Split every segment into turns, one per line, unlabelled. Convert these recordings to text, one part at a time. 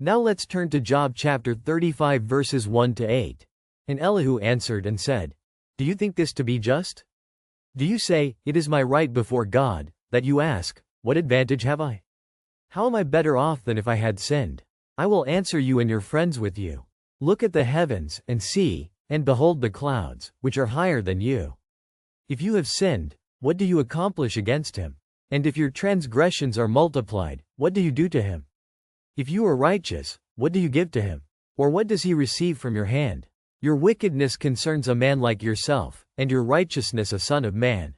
Now let's turn to Job chapter 35 verses 1 to 8. And Elihu answered and said, Do you think this to be just? Do you say, It is my right before God, that you ask, What advantage have I? How am I better off than if I had sinned? I will answer you and your friends with you. Look at the heavens, and see, and behold the clouds, which are higher than you. If you have sinned, what do you accomplish against him? And if your transgressions are multiplied, what do you do to him? If you are righteous, what do you give to him? Or what does he receive from your hand? Your wickedness concerns a man like yourself, and your righteousness a son of man.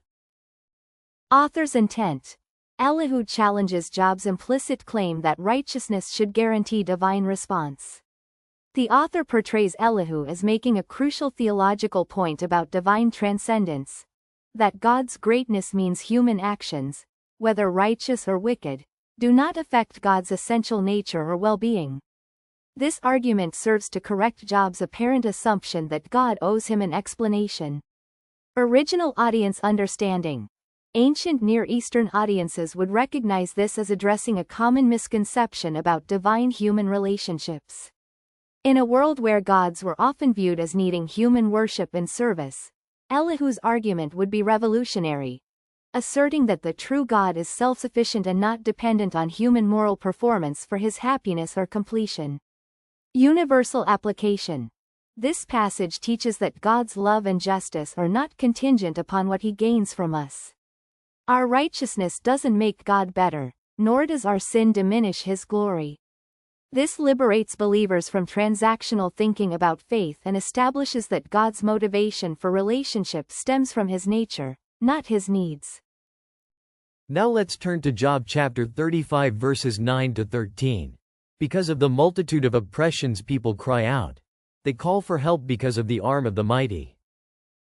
Author's intent. Elihu challenges Job's implicit claim that righteousness should guarantee divine response. The author portrays Elihu as making a crucial theological point about divine transcendence, that God's greatness means human actions, whether righteous or wicked, do not affect God's essential nature or well-being. This argument serves to correct Job's apparent assumption that God owes him an explanation. Original audience understanding. Ancient Near Eastern audiences would recognize this as addressing a common misconception about divine human relationships. In a world where gods were often viewed as needing human worship and service, Elihu's argument would be revolutionary, asserting that the true God is self-sufficient and not dependent on human moral performance for his happiness or completion. Universal application. This passage teaches that God's love and justice are not contingent upon what he gains from us. Our righteousness doesn't make God better, nor does our sin diminish his glory. This liberates believers from transactional thinking about faith and establishes that God's motivation for relationship stems from his nature, not his needs.
Now let's turn to Job chapter 35 verses 9 to 13. Because of the multitude of oppressions people cry out. They call for help because of the arm of the mighty.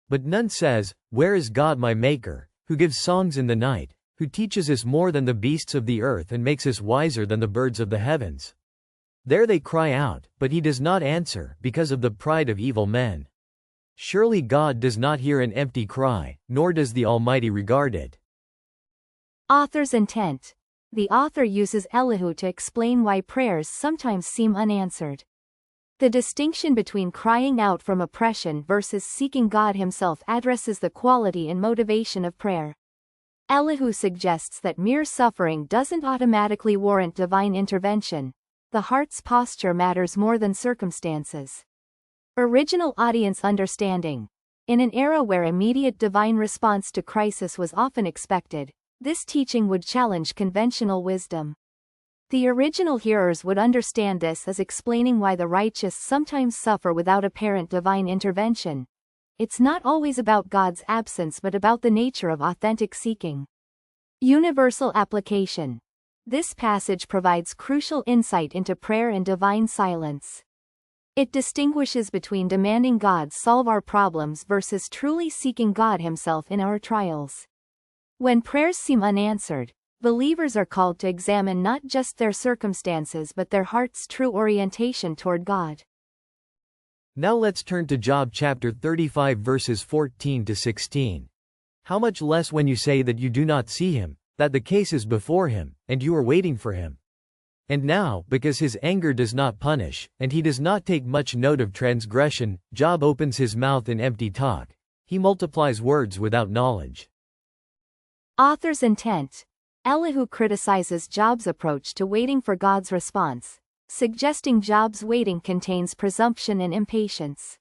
But none says, Where is God my Maker, who gives songs in the night, who teaches us more than the beasts of the earth and makes us wiser than the birds of the heavens? There they cry out, but he does not answer, because of the pride of evil men. Surely God does not hear an empty cry, nor does the Almighty regard it.
Author's intent. The author uses Elihu to explain why prayers sometimes seem unanswered. The distinction between crying out from oppression versus seeking God himself addresses the quality and motivation of prayer. Elihu suggests that mere suffering doesn't automatically warrant divine intervention. The heart's posture matters more than circumstances. Original audience understanding. In an era where immediate divine response to crisis was often expected, this teaching would challenge conventional wisdom. The original hearers would understand this as explaining why the righteous sometimes suffer without apparent divine intervention. It's not always about God's absence but about the nature of authentic seeking. Universal application. This passage provides crucial insight into prayer and divine silence. It distinguishes between demanding God solve our problems versus truly seeking God himself in our trials. When prayers seem unanswered, believers are called to examine not just their circumstances but their heart's true orientation toward God.
Now let's turn to Job chapter 35 verses 14 to 16. How much less when you say that you do not see him, that the case is before him, and you are waiting for him. And now, because his anger does not punish, and he does not take much note of transgression, Job opens his mouth in empty talk. He multiplies words without knowledge.
Author's intent. Elihu criticizes Job's approach to waiting for God's response, suggesting Job's waiting contains presumption and impatience.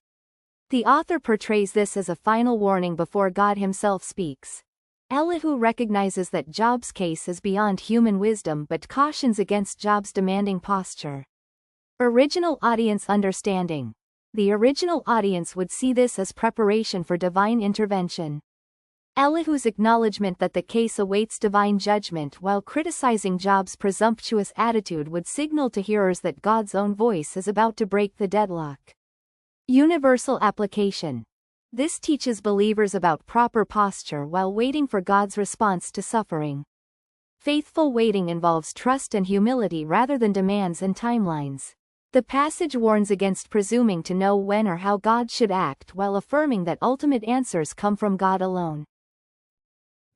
The author portrays this as a final warning before God himself speaks. Elihu recognizes that Job's case is beyond human wisdom but cautions against Job's demanding posture. Original audience understanding. The original audience would see this as preparation for divine intervention. Elihu's acknowledgement that the case awaits divine judgment while criticizing Job's presumptuous attitude would signal to hearers that God's own voice is about to break the deadlock. Universal application. This teaches believers about proper posture while waiting for God's response to suffering. Faithful waiting involves trust and humility rather than demands and timelines. The passage warns against presuming to know when or how God should act while affirming that ultimate answers come from God alone.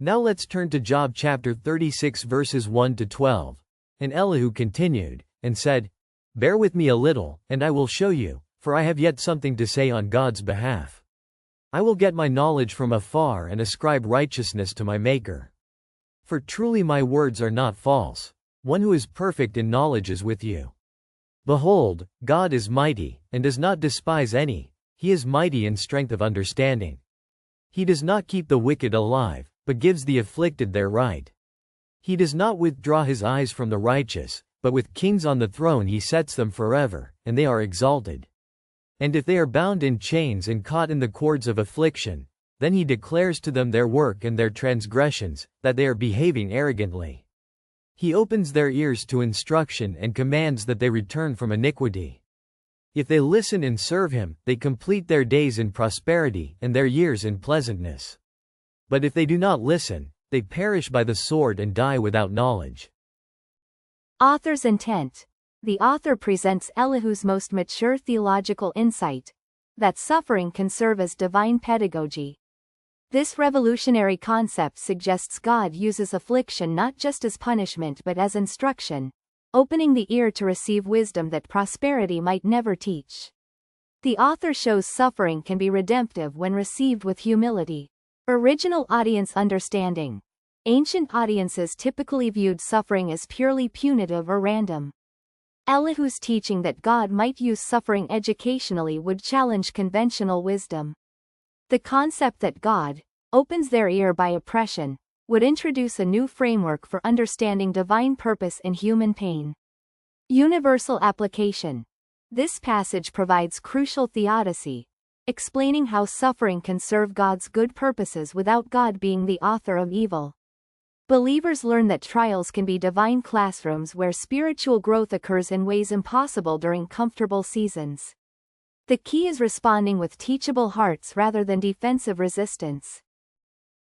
Now let's turn to Job chapter 36 verses 1 to 12. And Elihu continued, and said, Bear with me a little, and I will show you, for I have yet something to say on God's behalf. I will get my knowledge from afar and ascribe righteousness to my Maker. For truly my words are not false. One who is perfect in knowledge is with you. Behold, God is mighty, and does not despise any. He is mighty in strength of understanding. He does not keep the wicked alive, but gives the afflicted their right. He does not withdraw his eyes from the righteous, but with kings on the throne he sets them forever, and they are exalted. And if they are bound in chains and caught in the cords of affliction, then he declares to them their work and their transgressions, that they are behaving arrogantly. He opens their ears to instruction and commands that they return from iniquity. If they listen and serve him, they complete their days in prosperity and their years in pleasantness. But if they do not listen, they perish by the sword and die without knowledge.
Author's intent. The author presents Elihu's most mature theological insight, that suffering can serve as divine pedagogy. This revolutionary concept suggests God uses affliction not just as punishment but as instruction, opening the ear to receive wisdom that prosperity might never teach. The author shows suffering can be redemptive when received with humility. Original audience understanding. Ancient audiences typically viewed suffering as purely punitive or random. Elihu's teaching that God might use suffering educationally would challenge conventional wisdom. The concept that God opens their ear by oppression would introduce a new framework for understanding divine purpose in human pain. Universal application. This passage provides crucial theodicy, explaining how suffering can serve God's good purposes without God being the author of evil. Believers learn that trials can be divine classrooms where spiritual growth occurs in ways impossible during comfortable seasons. The key is responding with teachable hearts rather than defensive resistance.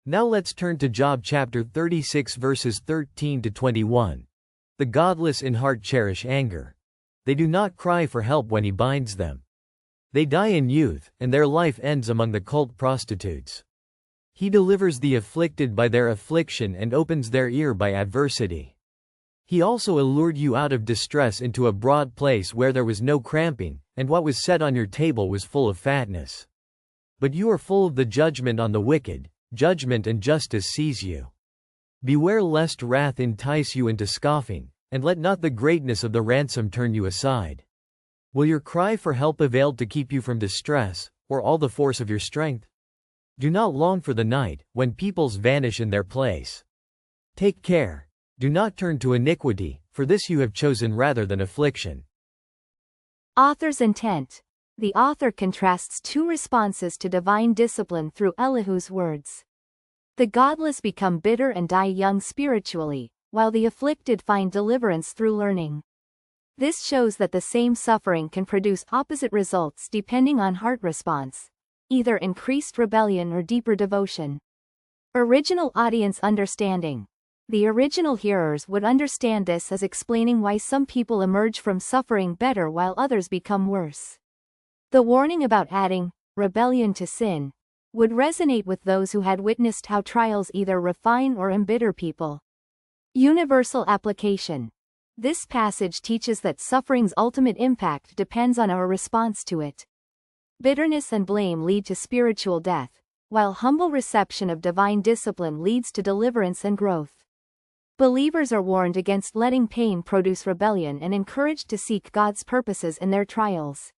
Now let's turn to Job chapter 36 verses 13 to 21. The godless in heart cherish anger. They do not cry for help when he binds them. They die in youth, and their life ends among the cult prostitutes. He delivers the afflicted by their affliction and opens their ear by adversity. He also allured you out of distress into a broad place where there was no cramping, and what was set on your table was full of fatness. But you are full of the judgment on the wicked, judgment and justice seize you. Beware lest wrath entice you into scoffing, and let not the greatness of the ransom turn you aside. Will your cry for help avail to keep you from distress, or all the force of your strength? Do not long for the night, when peoples vanish in their place. Take care. Do not turn to iniquity, for this you have chosen rather than affliction.
Author's intent. The author contrasts two responses to divine discipline through Elihu's words. The godless become bitter and die young spiritually, while the afflicted find deliverance through learning. This shows that the same suffering can produce opposite results depending on heart response, either increased rebellion or deeper devotion. Original audience understanding. The original hearers would understand this as explaining why some people emerge from suffering better while others become worse. The warning about adding rebellion to sin would resonate with those who had witnessed how trials either refine or embitter people. Universal application. This passage teaches that suffering's ultimate impact depends on our response to it. Bitterness and blame lead to spiritual death, while humble reception of divine discipline leads to deliverance and growth. Believers are warned against letting pain produce rebellion and encouraged to seek God's purposes in their trials.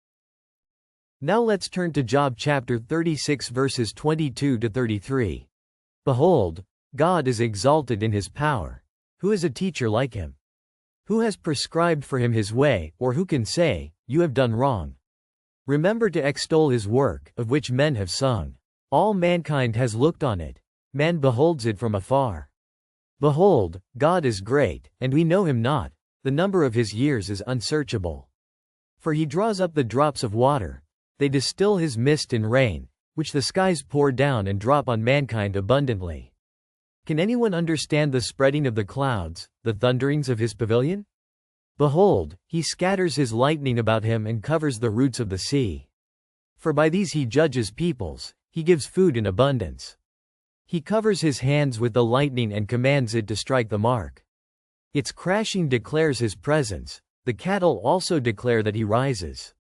Now let's turn to Job chapter 36 verses 22 to 33. Behold, God is exalted in his power. Who is a teacher like him? Who has prescribed for him his way, or who can say, you have done wrong? Remember to extol his work, of which men have sung. All mankind has looked on it. Man beholds it from afar. Behold, God is great, and we know him not. The number of his years is unsearchable. For he draws up the drops of water. They distill his mist in rain, which the skies pour down and drop on mankind abundantly. Can anyone understand the spreading of the clouds, the thunderings of his pavilion? Behold, he scatters his lightning about him and covers the roots of the sea. For by these he judges peoples, he gives food in abundance. He covers his hands with the lightning and commands it to strike the mark. Its crashing declares his presence, The cattle also declare that he rises.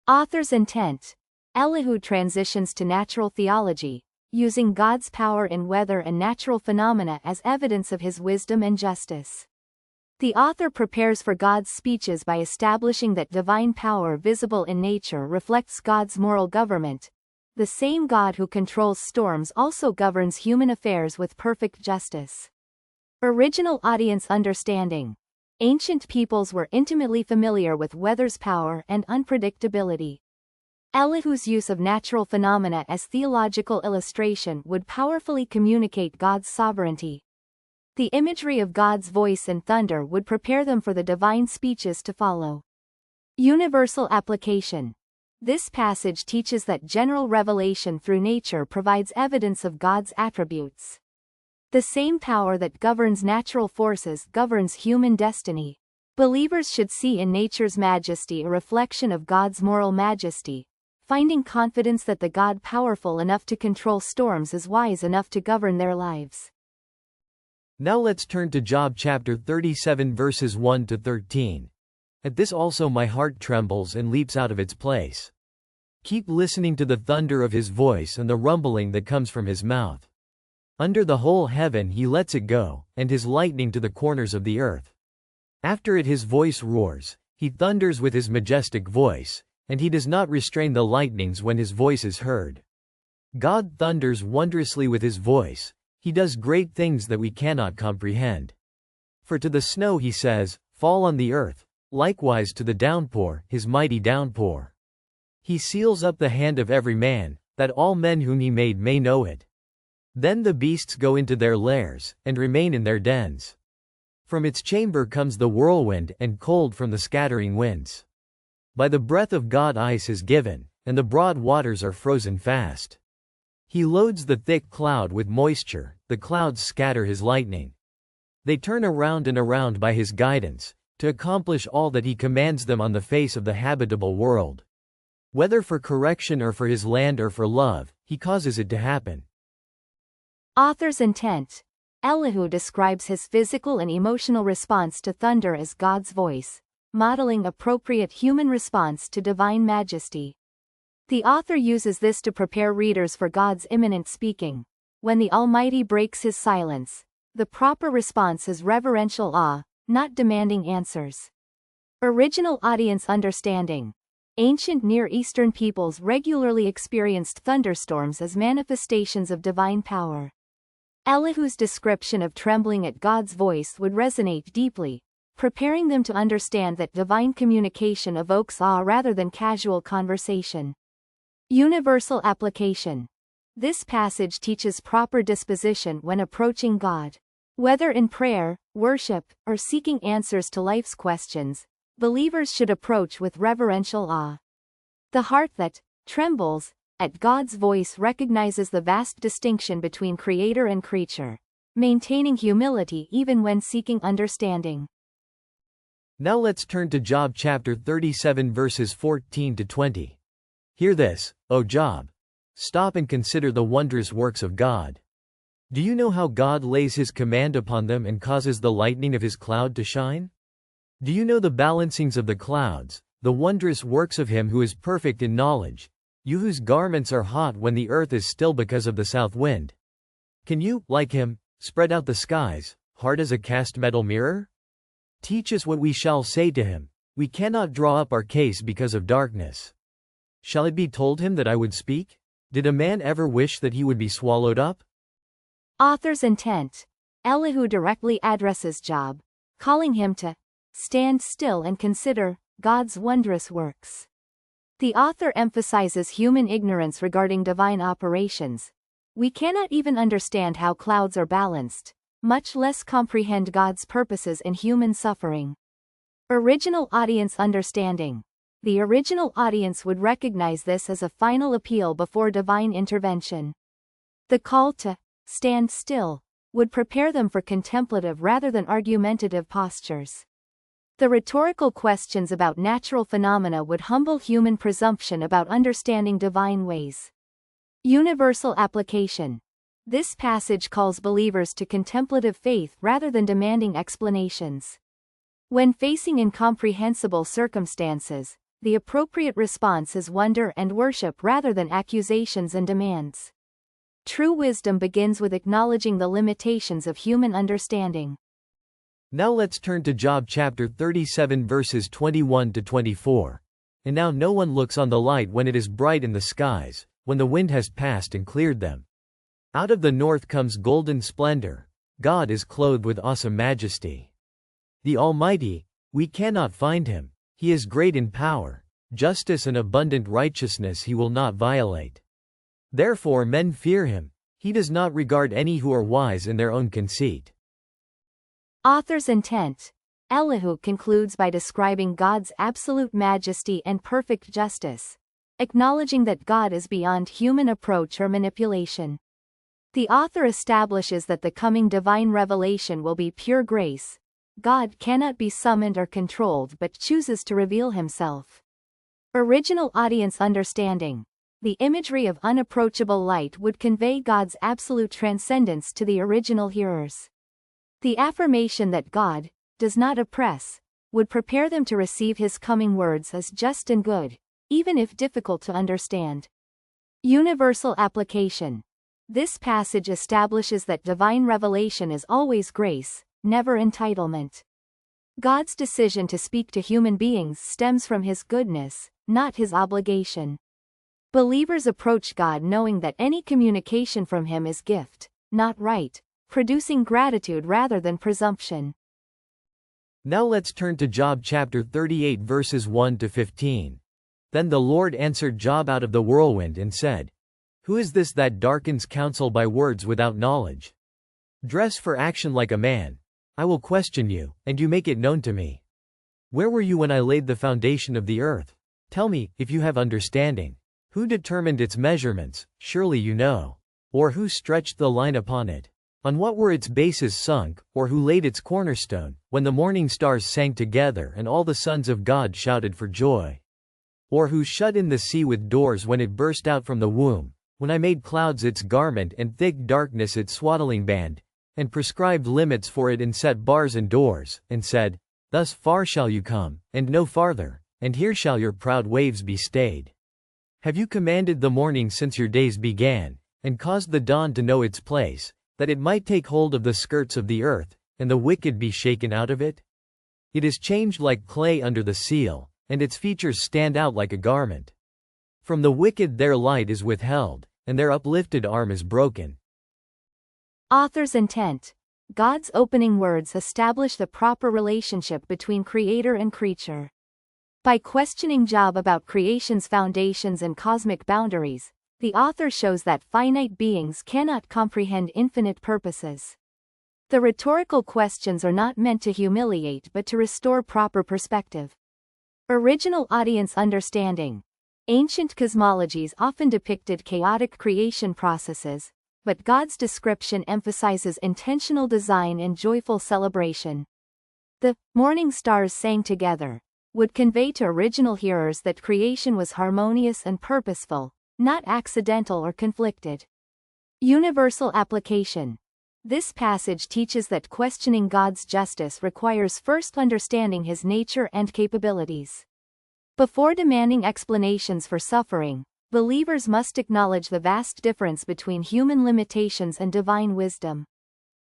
Author's intent. Elihu transitions to natural theology, using God's power in weather and natural phenomena as evidence of his wisdom and justice. The author prepares for God's speeches by establishing that divine power visible in nature reflects God's moral government. The same God who controls storms also governs human affairs with perfect justice. Original audience understanding. Ancient peoples were intimately familiar with weather's power and unpredictability. Elihu's use of natural phenomena as theological illustration would powerfully communicate God's sovereignty. The imagery of God's voice and thunder would prepare them for the divine speeches to follow. Universal application. This passage teaches that general revelation through nature provides evidence of God's attributes. The same power that governs natural forces governs human destiny. Believers should see in nature's majesty a reflection of God's moral majesty, finding confidence that the God powerful enough to control storms is wise enough to govern their lives.
Now let's turn to Job chapter 37 verses 1 to 13. At this also my heart trembles and leaps out of its place. Keep listening to the thunder of his voice and the rumbling that comes from his mouth. Under the whole heaven he lets it go, and his lightning to the corners of the earth. After it his voice roars, he thunders with his majestic voice, and he does not restrain the lightnings when his voice is heard. God thunders wondrously with his voice, he does great things that we cannot comprehend. For to the snow he says, fall on the earth, likewise to the downpour, his mighty downpour. He seals up the hand of every man, that all men whom he made may know it. Then the beasts go into their lairs, and remain in their dens. From its chamber comes the whirlwind, and cold from the scattering winds. By the breath of God ice is given, and the broad waters are frozen fast. He loads the thick cloud with moisture, the clouds scatter his lightning. They turn around and around by his guidance, to accomplish all that he commands them on the face of the habitable world. Whether for correction or for his land or for love, he causes it to happen.
Author's intent. Elihu describes his physical and emotional response to thunder as God's voice, modeling appropriate human response to divine majesty. The author uses this to prepare readers for God's imminent speaking. When the Almighty breaks his silence, the proper response is reverential awe, not demanding answers. Original audience understanding. Ancient Near Eastern peoples regularly experienced thunderstorms as manifestations of divine power. Elihu's description of trembling at God's voice would resonate deeply, preparing them to understand that divine communication evokes awe rather than casual conversation. Universal application. This passage teaches proper disposition when approaching God. Whether in prayer, worship, or seeking answers to life's questions, believers should approach with reverential awe. The heart that trembles at God's voice recognizes the vast distinction between creator and creature, maintaining humility even when seeking understanding.
Now let's turn to Job chapter 37 verses 14 to 20. Hear this, O Job. Stop and consider the wondrous works of God. Do you know how God lays his command upon them and causes the lightning of his cloud to shine? Do you know the balancings of the clouds, the wondrous works of him who is perfect in knowledge, you whose garments are hot when the earth is still because of the south wind? Can you, like him, spread out the skies, hard as a cast metal mirror? Teach us what we shall say to him. We cannot draw up our case because of darkness. Shall it be told him that I would speak? Did a man ever wish that he would be swallowed up?
Author's intent. Elihu directly addresses Job, calling him to stand still and consider God's wondrous works. The author emphasizes human ignorance regarding divine operations. We cannot even understand how clouds are balanced, much less comprehend God's purposes in human suffering. Original audience understanding. The original audience would recognize this as a final appeal before divine intervention. The call to stand still would prepare them for contemplative rather than argumentative postures. The rhetorical questions about natural phenomena would humble human presumption about understanding divine ways. Universal application. This passage calls believers to contemplative faith rather than demanding explanations. When facing incomprehensible circumstances, the appropriate response is wonder and worship rather than accusations and demands. True wisdom begins with acknowledging the limitations of human understanding.
Now let's turn to Job chapter 37 verses 21 to 24. And now no one looks on the light when it is bright in the skies, when the wind has passed and cleared them. Out of the north comes golden splendor. God is clothed with awesome majesty. The Almighty, we cannot find him. He is great in power. Justice and abundant righteousness he will not violate. Therefore men fear him. He does not regard any who are wise in their own conceit.
Author's intent. Elihu concludes by describing God's absolute majesty and perfect justice, acknowledging that God is beyond human approach or manipulation. The author establishes that the coming divine revelation will be pure grace. God cannot be summoned or controlled but chooses to reveal himself. Original audience understanding. The imagery of unapproachable light would convey God's absolute transcendence to the original hearers. The affirmation that God does not oppress would prepare them to receive his coming words as just and good, even if difficult to understand. Universal application. This passage establishes that divine revelation is always grace, never entitlement. God's decision to speak to human beings stems from his goodness, not his obligation. Believers approach God knowing that any communication from him is gift, not right, producing gratitude rather than presumption.
Now let's turn to Job chapter 38 verses 1 to 15. Then the Lord answered Job out of the whirlwind and said, Who is this that darkens counsel by words without knowledge? Dress for action like a man. I will question you, and you make it known to me. Where were you when I laid the foundation of the earth? Tell me, if you have understanding. Who determined its measurements? Surely you know. Or who stretched the line upon it? On what were its bases sunk, or who laid its cornerstone, when the morning stars sang together and all the sons of God shouted for joy? Or who shut in the sea with doors when it burst out from the womb, when I made clouds its garment and thick darkness its swaddling band, and prescribed limits for it and set bars and doors, and said, Thus far shall you come, and no farther, and here shall your proud waves be stayed. Have you commanded the morning since your days began, and caused the dawn to know its place, that it might take hold of the skirts of the earth, and the wicked be shaken out of it? It is changed like clay under the seal, and its features stand out like a garment. From the wicked their light is withheld, and their uplifted arm is broken.
Author's intent. God's opening words establish the proper relationship between creator and creature. By questioning Job about creation's foundations and cosmic boundaries, the author shows that finite beings cannot comprehend infinite purposes. The rhetorical questions are not meant to humiliate but to restore proper perspective. Original audience understanding. Ancient cosmologies often depicted chaotic creation processes, but God's description emphasizes intentional design and joyful celebration. The morning stars sang together would convey to original hearers that creation was harmonious and purposeful, not accidental or conflicted. Universal application. This passage teaches that questioning God's justice requires first understanding his nature and capabilities. Before demanding explanations for suffering, believers must acknowledge the vast difference between human limitations and divine wisdom.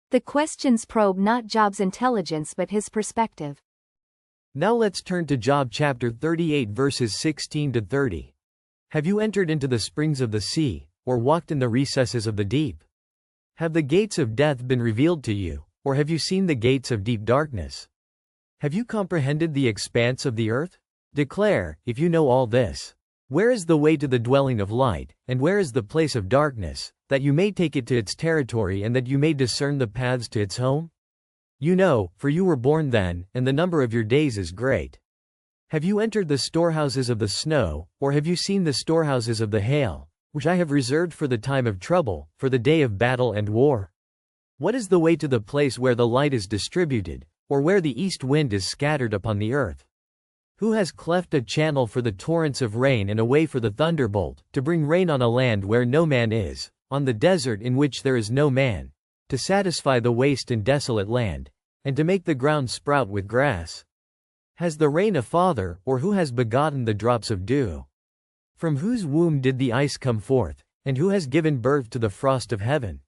The questions probe not Job's intelligence but his perspective.
Now let's turn to Job chapter 38 verses 16 to 30. Have you entered into the springs of the sea, or walked in the recesses of the deep? Have the gates of death been revealed to you, or have you seen the gates of deep darkness? Have you comprehended the expanse of the earth? Declare, if you know all this. Where is the way to the dwelling of light, and where is the place of darkness, that you may take it to its territory and that you may discern the paths to its home? You know, for you were born then, and the number of your days is great. Have you entered the storehouses of the snow, or have you seen the storehouses of the hail, which I have reserved for the time of trouble, for the day of battle and war? What is the way to the place where the light is distributed, or where the east wind is scattered upon the earth? Who has cleft a channel for the torrents of rain and a way for the thunderbolt, to bring rain on a land where no man is, on the desert in which there is no man, to satisfy the waste and desolate land, and to make the ground sprout with grass, Has the rain a father, or who has begotten the drops of dew? From whose womb did the ice come forth, and who has given birth to the frost of heaven?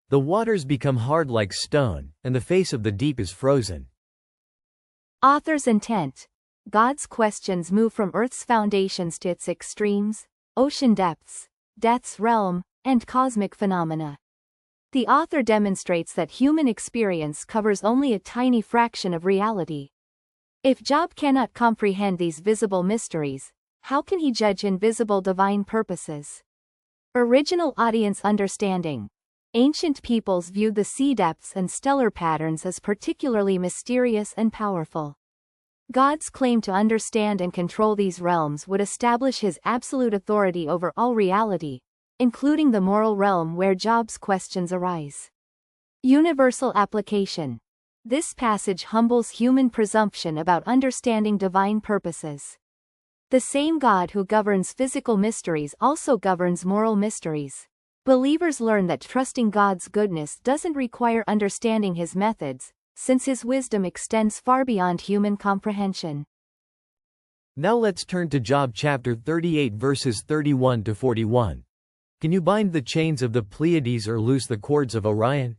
The waters become hard like stone, and the face of the deep is frozen.
Author's intent. God's questions move from Earth's foundations to its extremes, ocean depths, death's realm, and cosmic phenomena. The author demonstrates that human experience covers only a tiny fraction of reality. If Job cannot comprehend these visible mysteries, how can he judge invisible divine purposes? Original audience understanding. Ancient peoples viewed the sea depths and stellar patterns as particularly mysterious and powerful. God's claim to understand and control these realms would establish his absolute authority over all reality, including the moral realm where Job's questions arise. Universal application. This passage humbles human presumption about understanding divine purposes. The same God who governs physical mysteries also governs moral mysteries. Believers learn that trusting God's goodness doesn't require understanding his methods, since his wisdom extends far beyond human comprehension.
Now let's turn to Job chapter 38 verses 31 to 41. Can you bind the chains of the Pleiades or loose the cords of Orion?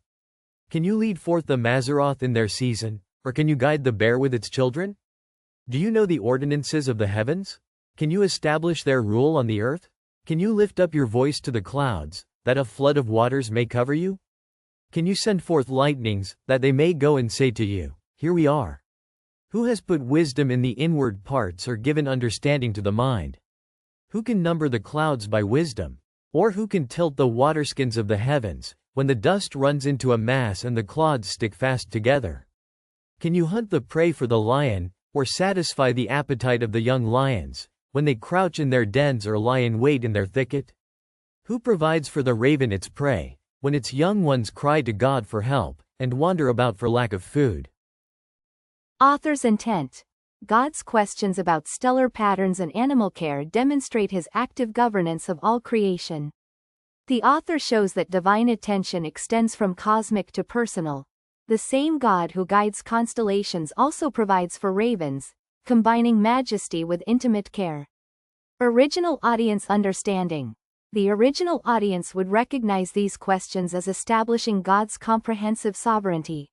Can you lead forth the Mazzaroth in their season, or can you guide the bear with its children? Do you know the ordinances of the heavens? Can you establish their rule on the earth? Can you lift up your voice to the clouds, that a flood of waters may cover you? Can you send forth lightnings, that they may go and say to you, Here we are? Who has put wisdom in the inward parts or given understanding to the mind? Who can number the clouds by wisdom? Or who can tilt the waterskins of the heavens, when the dust runs into a mass and the clods stick fast together? Can you hunt the prey for the lion, or satisfy the appetite of the young lions, when they crouch in their dens or lie in wait in their thicket? Who provides for the raven its prey, when its young ones cry to God for help, and wander about for lack of food?
Author's intent. God's questions about stellar patterns and animal care demonstrate his active governance of all creation. The author shows that divine attention extends from cosmic to personal. The same God who guides constellations also provides for ravens, combining majesty with intimate care. Original audience understanding. The original audience would recognize these questions as establishing God's comprehensive sovereignty.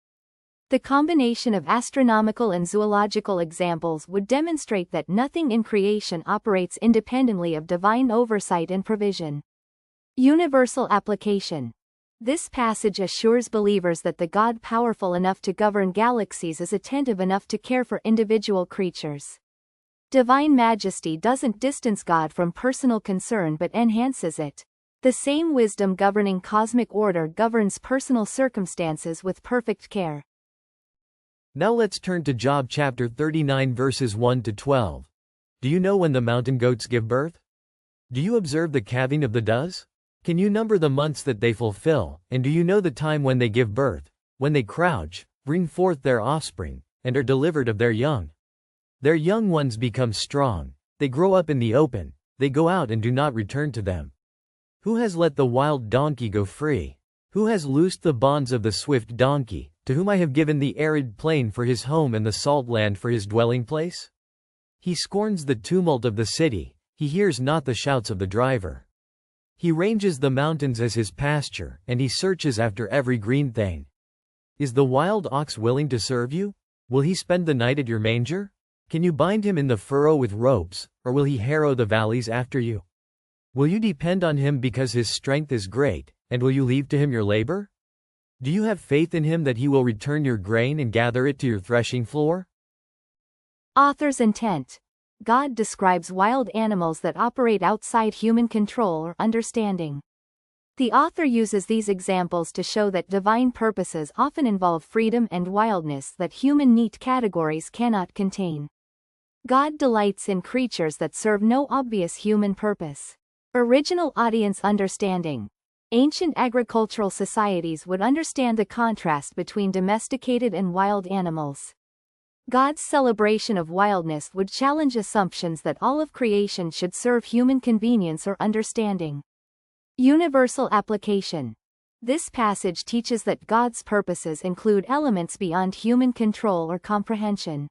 The combination of astronomical and zoological examples would demonstrate that nothing in creation operates independently of divine oversight and provision. Universal application. This passage assures believers that the God powerful enough to govern galaxies is attentive enough to care for individual creatures. Divine majesty doesn't distance God from personal concern but enhances it. The same wisdom governing cosmic order governs personal circumstances with perfect care.
Now let's turn to Job chapter 39 verses 1 to 12. Do you know when the mountain goats give birth? Do you observe the calving of the doves? Can you number the months that they fulfill, and do you know the time when they give birth, when they crouch, bring forth their offspring, and are delivered of their young? Their young ones become strong, they grow up in the open, they go out and do not return to them. Who has let the wild donkey go free? Who has loosed the bonds of the swift donkey, to whom I have given the arid plain for his home and the salt land for his dwelling place? He scorns the tumult of the city, he hears not the shouts of the driver. He ranges the mountains as his pasture, and he searches after every green thing. Is the wild ox willing to serve you? Will he spend the night at your manger? Can you bind him in the furrow with ropes, or will he harrow the valleys after you? Will you depend on him because his strength is great, and will you leave to him your labor? Do you have faith in him that he will return your grain and gather it to your threshing floor?
Author's intent. God describes wild animals that operate outside human control or understanding. The author uses these examples to show that divine purposes often involve freedom and wildness that human neat categories cannot contain. God delights in creatures that serve no obvious human purpose. Original audience understanding. Ancient agricultural societies would understand the contrast between domesticated and wild animals. God's celebration of wildness would challenge assumptions that all of creation should serve human convenience or understanding. Universal application. This passage teaches that God's purposes include elements beyond human control or comprehension.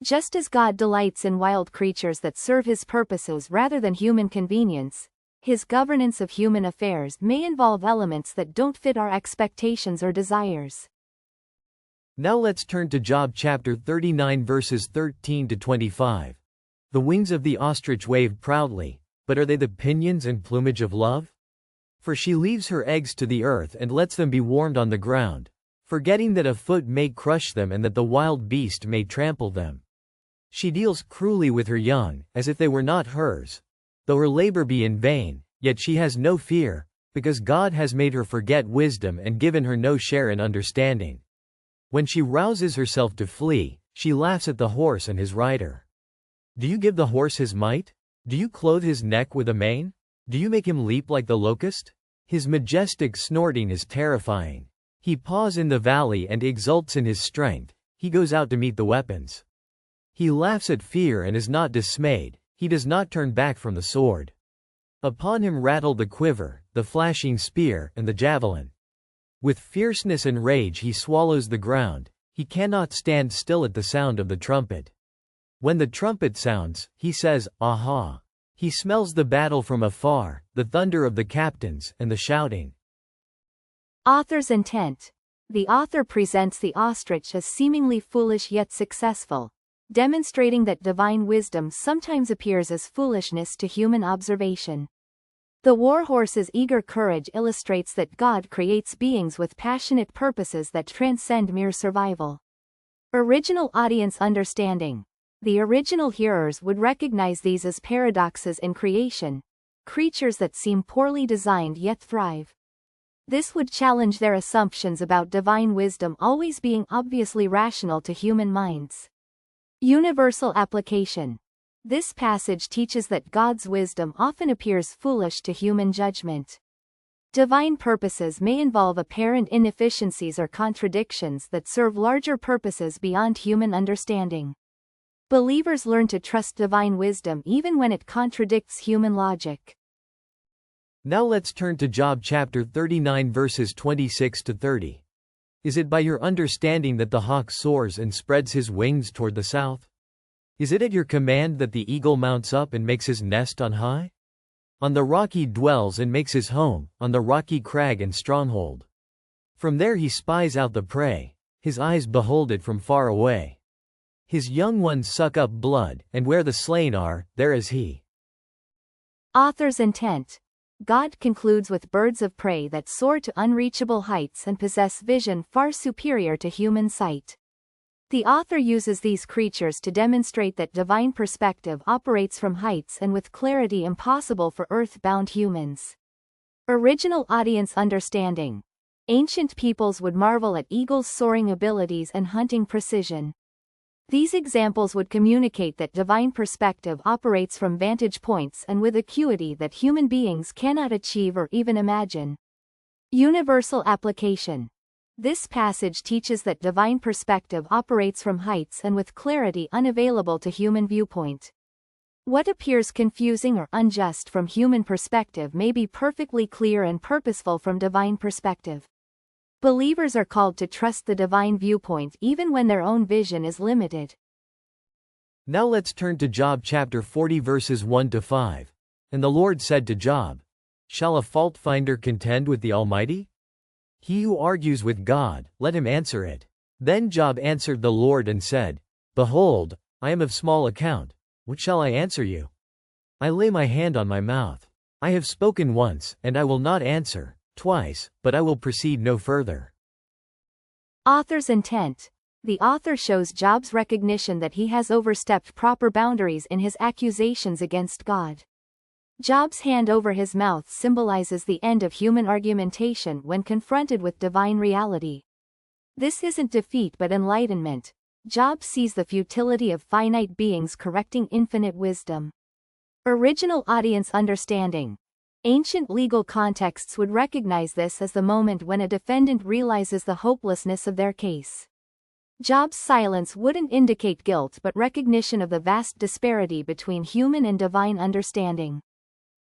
Just as God delights in wild creatures that serve his purposes rather than human convenience, his governance of human affairs may involve elements that don't fit our expectations or desires.
Now let's turn to Job chapter 39 verses 13 to 25. The wings of the ostrich wave proudly, but are they the pinions and plumage of love? For she leaves her eggs to the earth and lets them be warmed on the ground, forgetting that a foot may crush them and that the wild beast may trample them. She deals cruelly with her young, as if they were not hers. Though her labor be in vain, yet she has no fear, because God has made her forget wisdom and given her no share in understanding. When she rouses herself to flee, she laughs at the horse and his rider. Do you give the horse his might? Do you clothe his neck with a mane? Do you make him leap like the locust? His majestic snorting is terrifying. He paws in the valley and exults in his strength. He goes out to meet the weapons. He laughs at fear and is not dismayed. He does not turn back from the sword. Upon him rattle the quiver, the flashing spear, and the javelin. With fierceness and rage he swallows the ground. He cannot stand still at the sound of the trumpet. When the trumpet sounds, he says, "Aha!" He smells the battle from afar, the thunder of the captains, and the shouting.
Author's intent. The author presents the ostrich as seemingly foolish yet successful, demonstrating that divine wisdom sometimes appears as foolishness to human observation. The warhorse's eager courage illustrates that God creates beings with passionate purposes that transcend mere survival. Original audience understanding. The original hearers would recognize these as paradoxes in creation, creatures that seem poorly designed yet thrive. This would challenge their assumptions about divine wisdom always being obviously rational to human minds. Universal application. This passage teaches that God's wisdom often appears foolish to human judgment. Divine purposes may involve apparent inefficiencies or contradictions that serve larger purposes beyond human understanding. Believers learn to trust divine wisdom even when it contradicts human logic.
Now let's turn to Job chapter 39 verses 26 to 30. Is it by your understanding that the hawk soars and spreads his wings toward the south? Is it at your command that the eagle mounts up and makes his nest on high? On the rock he dwells and makes his home, on the rocky crag and stronghold. From there he spies out the prey, his eyes behold it from far away. His young ones suck up blood, and where the slain are, there is he.
Author's intent. God concludes with birds of prey that soar to unreachable heights and possess vision far superior to human sight. The author uses these creatures to demonstrate that divine perspective operates from heights and with clarity impossible for earth-bound humans. Original audience understanding. Ancient peoples would marvel at eagles' soaring abilities and hunting precision. These examples would communicate that divine perspective operates from vantage points and with acuity that human beings cannot achieve or even imagine. Universal application. This passage teaches that divine perspective operates from heights and with clarity unavailable to human viewpoint. What appears confusing or unjust from human perspective may be perfectly clear and purposeful from divine perspective. Believers are called to trust the divine viewpoint even when their own vision is limited.
Now let's turn to Job chapter 40 verses 1 to 5. And the Lord said to Job, "Shall a fault finder contend with the Almighty? He who argues with God, let him answer it." Then Job answered the Lord and said, "Behold, I am of small account. What shall I answer you? I lay my hand on my mouth. I have spoken once, and I will not answer. Twice, but I will proceed no further."
Author's intent. The author shows Job's recognition that he has overstepped proper boundaries in his accusations against God. Job's hand over his mouth symbolizes the end of human argumentation when confronted with divine reality. This isn't defeat but enlightenment. Job sees the futility of finite beings correcting infinite wisdom. Original audience understanding. Ancient legal contexts would recognize this as the moment when a defendant realizes the hopelessness of their case. Job's silence wouldn't indicate guilt but recognition of the vast disparity between human and divine understanding.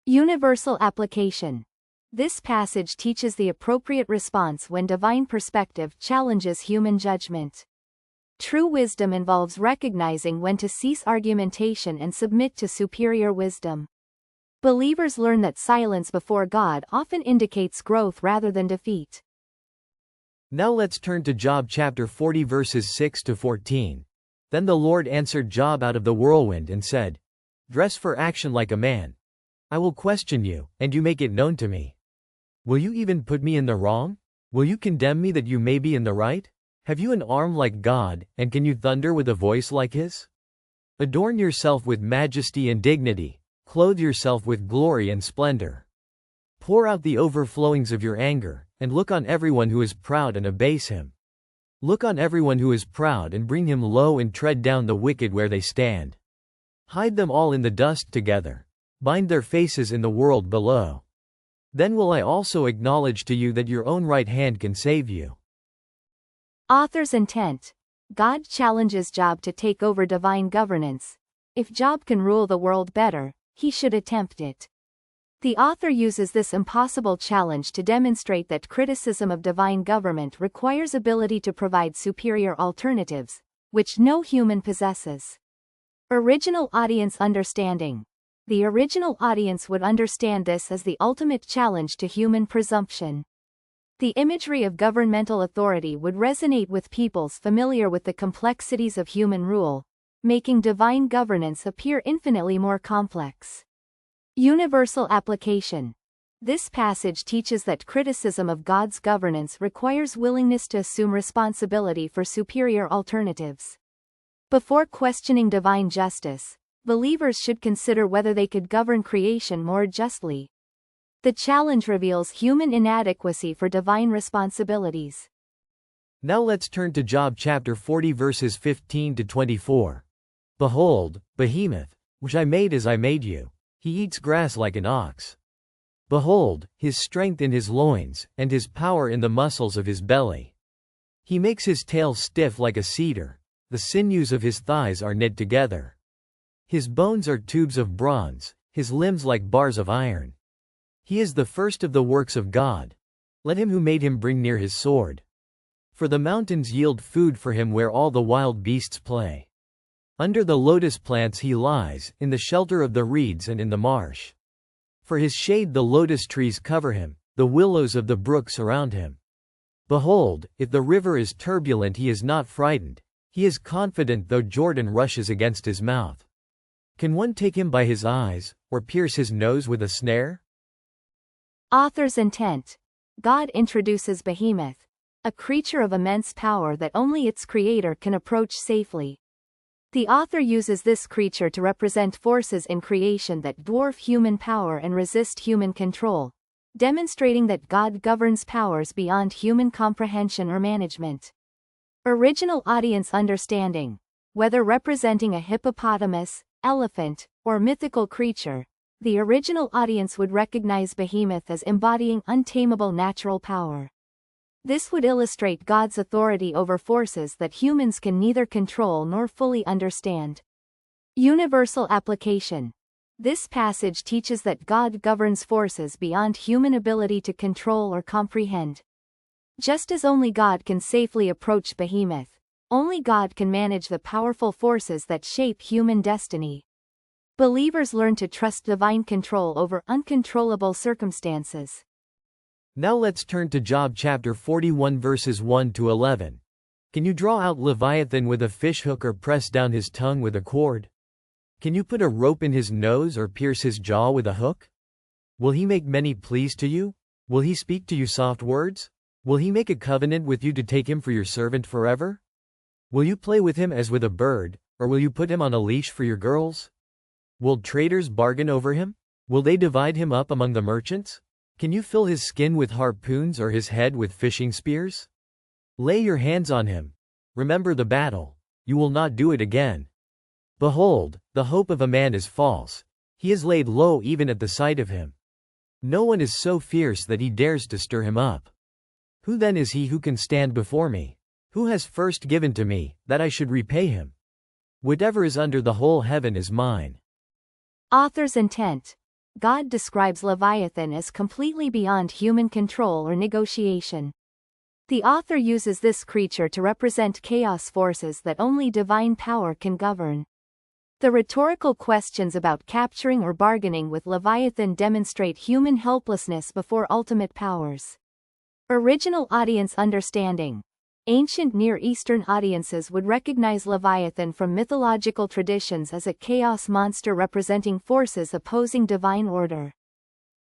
Universal application. This passage teaches the appropriate response when divine perspective challenges human judgment. True wisdom involves recognizing when to cease argumentation and submit to superior wisdom. Believers learn that silence before God often indicates growth rather than defeat.
Now let's turn to Job chapter 40 verses 6 to 14. Then the Lord answered Job out of the whirlwind and said, "Dress for action like a man. I will question you, and you make it known to me. Will you even put me in the wrong? Will you condemn me that you may be in the right? Have you an arm like God, and can you thunder with a voice like his? Adorn yourself with majesty and dignity, clothe yourself with glory and splendor. Pour out the overflowings of your anger, and look on everyone who is proud and abase him. Look on everyone who is proud and bring him low and tread down the wicked where they stand. Hide them all in the dust together. Bind their faces in the world below. Then will I also acknowledge to you that your own right hand can save you."
Author's intent. God challenges Job to take over divine governance. If Job can rule the world better, he should attempt it. The author uses this impossible challenge to demonstrate that criticism of divine government requires ability to provide superior alternatives, which no human possesses. Original audience understanding. The original audience would understand this as the ultimate challenge to human presumption. The imagery of governmental authority would resonate with peoples familiar with the complexities of human rule, making divine governance appear infinitely more complex. Universal application. This passage teaches that criticism of God's governance requires willingness to assume responsibility for superior alternatives. Before questioning divine justice, believers should consider whether they could govern creation more justly. The challenge reveals human inadequacy for divine responsibilities.
Now let's turn to Job chapter 40 verses 15 to 24. Behold, Behemoth, which I made as I made you, he eats grass like an ox. Behold, his strength in his loins, and his power in the muscles of his belly. He makes his tail stiff like a cedar, the sinews of his thighs are knit together. His bones are tubes of bronze, his limbs like bars of iron. He is the first of the works of God. Let him who made him bring near his sword. For the mountains yield food for him where all the wild beasts play. Under the lotus plants he lies, in the shelter of the reeds and in the marsh. For his shade the lotus trees cover him, the willows of the brook surround him. Behold, if the river is turbulent he is not frightened, he is confident though Jordan rushes against his mouth. Can one take him by his eyes, or pierce his nose with a snare?
Author's intent. God introduces Behemoth, a creature of immense power that only its creator can approach safely. The author uses this creature to represent forces in creation that dwarf human power and resist human control, demonstrating that God governs powers beyond human comprehension or management. Original audience understanding. Whether representing a hippopotamus, elephant, or mythical creature, the original audience would recognize Behemoth as embodying untamable natural power. This would illustrate God's authority over forces that humans can neither control nor fully understand. Universal application. This passage teaches that God governs forces beyond human ability to control or comprehend. Just as only God can safely approach Behemoth, only God can manage the powerful forces that shape human destiny. Believers learn to trust divine control over uncontrollable circumstances.
Now let's turn to Job chapter 41 verses 1 to 11. Can you draw out Leviathan with a fishhook or press down his tongue with a cord? Can you put a rope in his nose or pierce his jaw with a hook? Will he make many pleas to you? Will he speak to you soft words? Will he make a covenant with you to take him for your servant forever? Will you play with him as with a bird, or will you put him on a leash for your girls? Will traders bargain over him? Will they divide him up among the merchants? Can you fill his skin with harpoons or his head with fishing spears? Lay your hands on him. Remember the battle. You will not do it again. Behold, the hope of a man is false. He is laid low even at the sight of him. No one is so fierce that he dares to stir him up. Who then is he who can stand before me? Who has first given to me, that I should repay him? Whatever is under the whole heaven is mine.
Author's intent. God describes Leviathan as completely beyond human control or negotiation. The author uses this creature to represent chaos forces that only divine power can govern. The rhetorical questions about capturing or bargaining with Leviathan demonstrate human helplessness before ultimate powers. Original audience understanding. Ancient Near Eastern audiences would recognize Leviathan from mythological traditions as a chaos monster representing forces opposing divine order.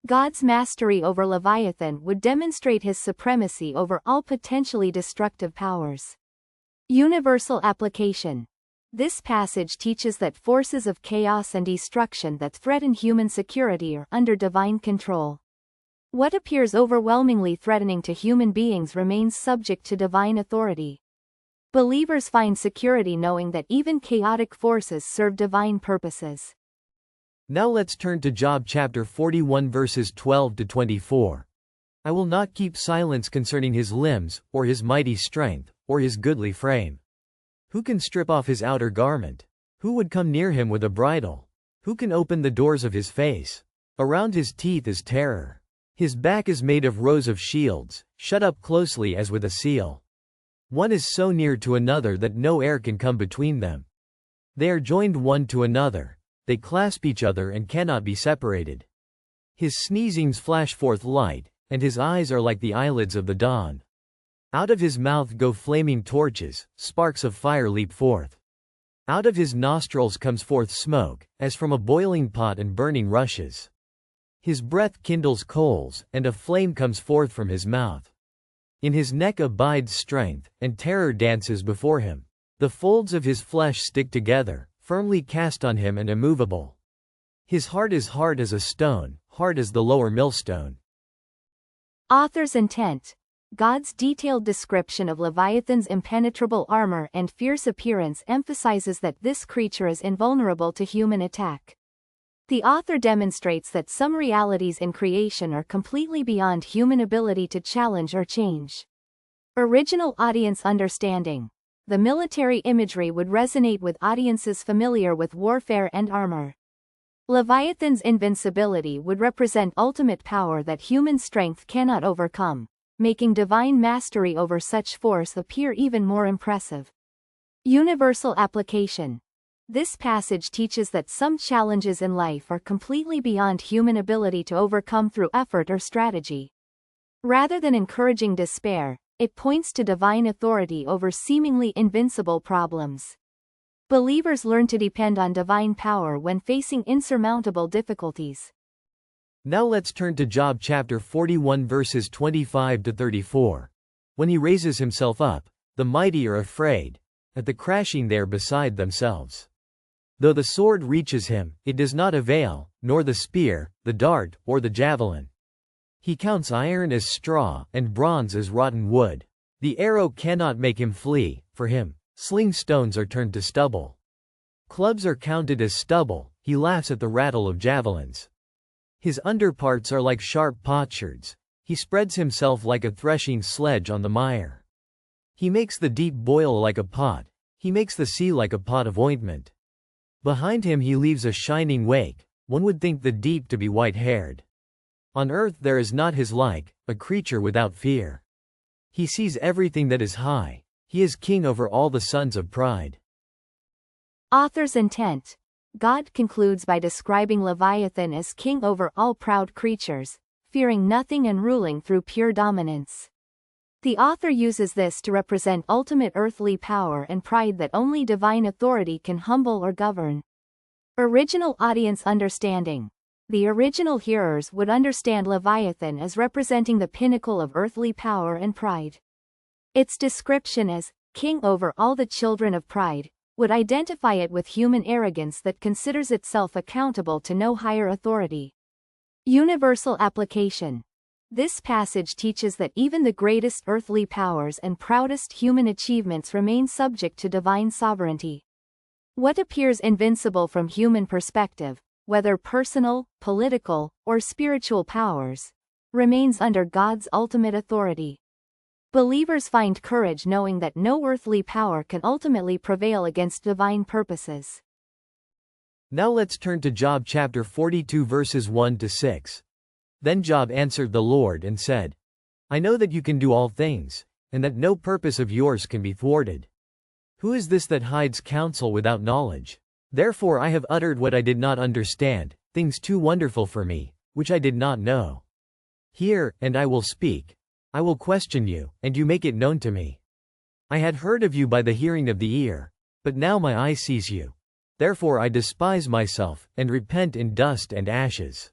God's mastery over Leviathan would demonstrate his supremacy over all potentially destructive powers. Universal application. This passage teaches that forces of chaos and destruction that threaten human security are under divine control. What appears overwhelmingly threatening to human beings remains subject to divine authority. Believers find security knowing that even chaotic forces serve divine purposes.
Now let's turn to Job chapter 41 verses 12 to 24. I will not keep silence concerning his limbs, or his mighty strength, or his goodly frame. Who can strip off his outer garment? Who would come near him with a bridle? Who can open the doors of his face? Around his teeth is terror. His back is made of rows of shields, shut up closely as with a seal. One is so near to another that no air can come between them. They are joined one to another, they clasp each other and cannot be separated. His sneezings flash forth light, and his eyes are like the eyelids of the dawn. Out of his mouth go flaming torches, sparks of fire leap forth. Out of his nostrils comes forth smoke, as from a boiling pot and burning rushes. His breath kindles coals, and a flame comes forth from his mouth. In his neck abides strength, and terror dances before him. The folds of his flesh stick together, firmly cast on him and immovable. His heart is hard as a stone, hard as the lower millstone.
Author's intent. God's detailed description of Leviathan's impenetrable armor and fierce appearance emphasizes that this creature is invulnerable to human attack. The author demonstrates that some realities in creation are completely beyond human ability to challenge or change. Original audience understanding. The military imagery would resonate with audiences familiar with warfare and armor. Leviathan's invincibility would represent ultimate power that human strength cannot overcome, making divine mastery over such force appear even more impressive. Universal application. This passage teaches that some challenges in life are completely beyond human ability to overcome through effort or strategy. Rather than encouraging despair, it points to divine authority over seemingly invincible problems. Believers learn to depend on divine power when facing insurmountable difficulties.
Now let's turn to Job chapter 41 verses 25 to 34. When he raises himself up, the mighty are afraid. At the crashing they are beside themselves. Though the sword reaches him, it does not avail, nor the spear, the dart, or the javelin. He counts iron as straw, and bronze as rotten wood. The arrow cannot make him flee, for him, sling stones are turned to stubble. Clubs are counted as stubble, he laughs at the rattle of javelins. His underparts are like sharp potsherds, he spreads himself like a threshing sledge on the mire. He makes the deep boil like a pot, he makes the sea like a pot of ointment. Behind him he leaves a shining wake, one would think the deep to be white-haired. On earth there is not his like, a creature without fear. He sees everything that is high, he is king over all the sons of pride.
Author's intent. God concludes by describing Leviathan as king over all proud creatures, fearing nothing and ruling through pure dominance. The author uses this to represent ultimate earthly power and pride that only divine authority can humble or govern. Original audience understanding. The original hearers would understand Leviathan as representing the pinnacle of earthly power and pride. Its description as king over all the children of pride would identify it with human arrogance that considers itself accountable to no higher authority. Universal application. This passage teaches that even the greatest earthly powers and proudest human achievements remain subject to divine sovereignty. What appears invincible from human perspective, whether personal, political, or spiritual powers, remains under God's ultimate authority. Believers find courage knowing that no earthly power can ultimately prevail against divine purposes.
Now let's turn to Job chapter 42 verses 1 to 6. Then Job answered the Lord and said, I know that you can do all things, and that no purpose of yours can be thwarted. Who is this that hides counsel without knowledge? Therefore I have uttered what I did not understand, things too wonderful for me, which I did not know. Hear, and I will speak. I will question you, and you make it known to me. I had heard of you by the hearing of the ear, but now my eye sees you. Therefore I despise myself, and repent in dust and ashes.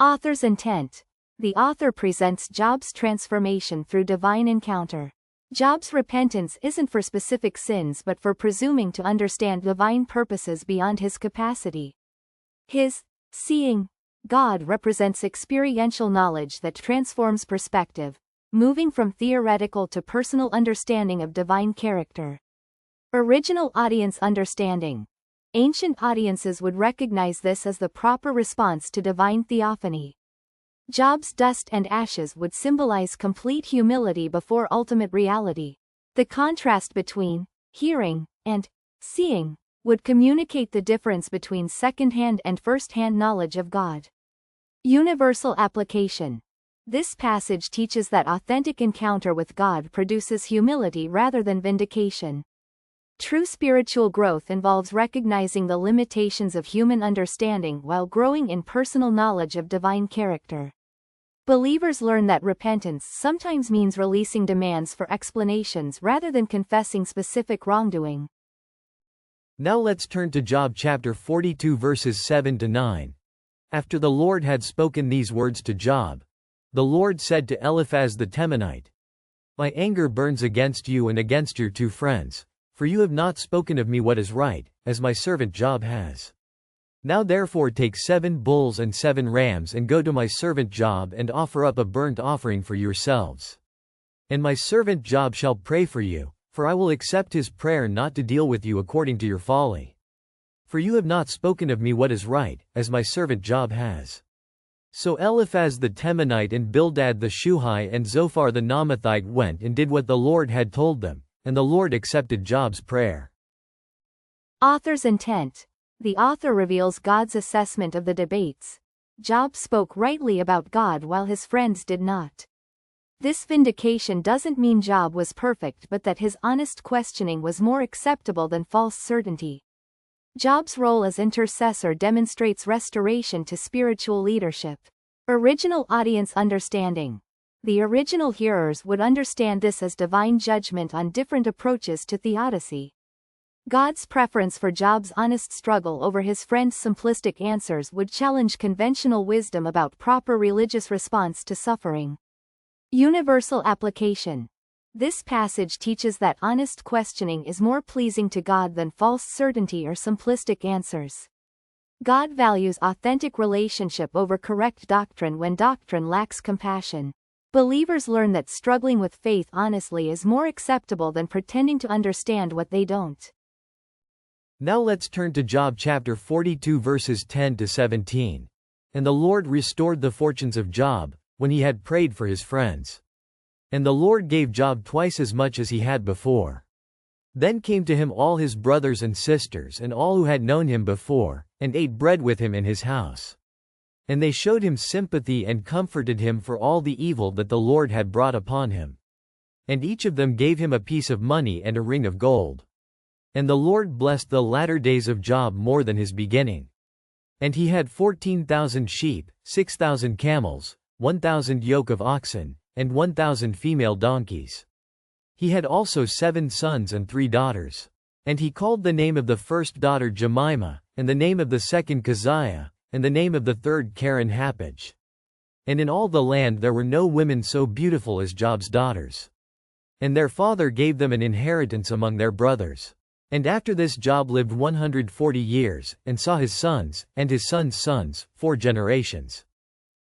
Author's intent. The author presents Job's transformation through divine encounter. Job's repentance isn't for specific sins but for presuming to understand divine purposes beyond his capacity. His seeing God represents experiential knowledge that transforms perspective, moving from theoretical to personal understanding of divine character. Original audience understanding. Ancient audiences would recognize this as the proper response to divine theophany. Job's dust and ashes would symbolize complete humility before ultimate reality. The contrast between hearing and seeing would communicate the difference between second-hand and first-hand knowledge of God. Universal application. This passage teaches that authentic encounter with God produces humility rather than vindication. True spiritual growth involves recognizing the limitations of human understanding while growing in personal knowledge of divine character. Believers learn that repentance sometimes means releasing demands for explanations rather than confessing specific wrongdoing.
Now let's turn to Job chapter 42 verses 7 to 9. After the Lord had spoken these words to Job, the Lord said to Eliphaz the Temanite, My anger burns against you and against your two friends, for you have not spoken of me what is right, as my servant Job has. Now therefore take 7 bulls and 7 rams and go to my servant Job and offer up a burnt offering for yourselves. And my servant Job shall pray for you, for I will accept his prayer not to deal with you according to your folly. For you have not spoken of me what is right, as my servant Job has. So Eliphaz the Temanite and Bildad the Shuhite and Zophar the Naamathite went and did what the Lord had told them, and the Lord accepted Job's prayer.
Author's intent. The author reveals God's assessment of the debates. Job spoke rightly about God while his friends did not. This vindication doesn't mean Job was perfect but that his honest questioning was more acceptable than false certainty. Job's role as intercessor demonstrates restoration to spiritual leadership. Original audience understanding. The original hearers would understand this as divine judgment on different approaches to theodicy. God's preference for Job's honest struggle over his friend's simplistic answers would challenge conventional wisdom about proper religious response to suffering. Universal application. This passage teaches that honest questioning is more pleasing to God than false certainty or simplistic answers. God values authentic relationship over correct doctrine when doctrine lacks compassion. Believers learn that struggling with faith honestly is more acceptable than pretending to understand what they don't.
Now let's turn to Job chapter 42 verses 10 to 17. And the Lord restored the fortunes of Job, when he had prayed for his friends. And the Lord gave Job twice as much as he had before. Then came to him all his brothers and sisters and all who had known him before, and ate bread with him in his house. And they showed him sympathy and comforted him for all the evil that the Lord had brought upon him. And each of them gave him a piece of money and a ring of gold. And the Lord blessed the latter days of Job more than his beginning. And he had 14,000 sheep, 6,000 camels, 1,000 yoke of oxen, and 1,000 female donkeys. He had also 7 sons and 3 daughters. And he called the name of the first daughter Jemimah, and the name of the second Keziah, and the name of the third Karen Hapaj. And in all the land there were no women so beautiful as Job's daughters. And their father gave them an inheritance among their brothers. And after this Job lived 140 years, and saw his sons, and his sons' sons, 4 generations.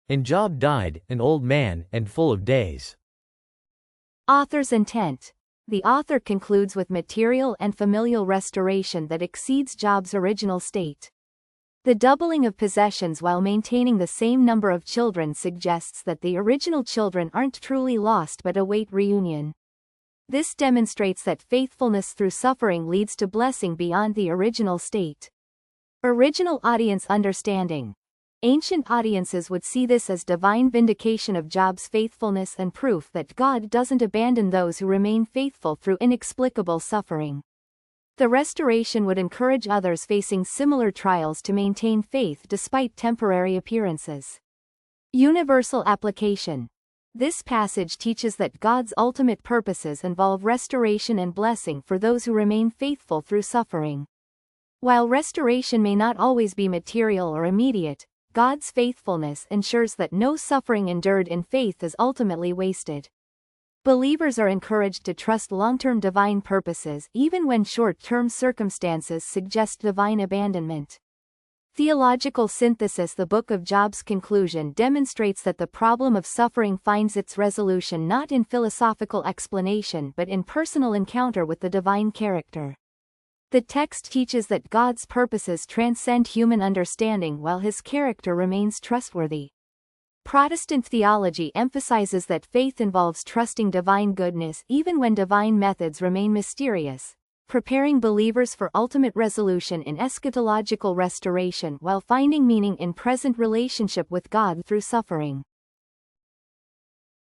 And Job died, an old man, and full of days.
Author's intent. The author concludes with material and familial restoration that exceeds Job's original state. The doubling of possessions while maintaining the same number of children suggests that the original children aren't truly lost but await reunion. This demonstrates that faithfulness through suffering leads to blessing beyond the original state. Original audience understanding. Ancient audiences would see this as divine vindication of Job's faithfulness and proof that God doesn't abandon those who remain faithful through inexplicable suffering. The restoration would encourage others facing similar trials to maintain faith despite temporary appearances. Universal application. This passage teaches that God's ultimate purposes involve restoration and blessing for those who remain faithful through suffering. While restoration may not always be material or immediate, God's faithfulness ensures that no suffering endured in faith is ultimately wasted. Believers are encouraged to trust long-term divine purposes even when short-term circumstances suggest divine abandonment. Theological synthesis. The book of Job's conclusion demonstrates that the problem of suffering finds its resolution not in philosophical explanation but in personal encounter with the divine character. The text teaches that God's purposes transcend human understanding while his character remains trustworthy. Protestant theology emphasizes that faith involves trusting divine goodness even when divine methods remain mysterious, preparing believers for ultimate resolution in eschatological restoration while finding meaning in present relationship with God through suffering.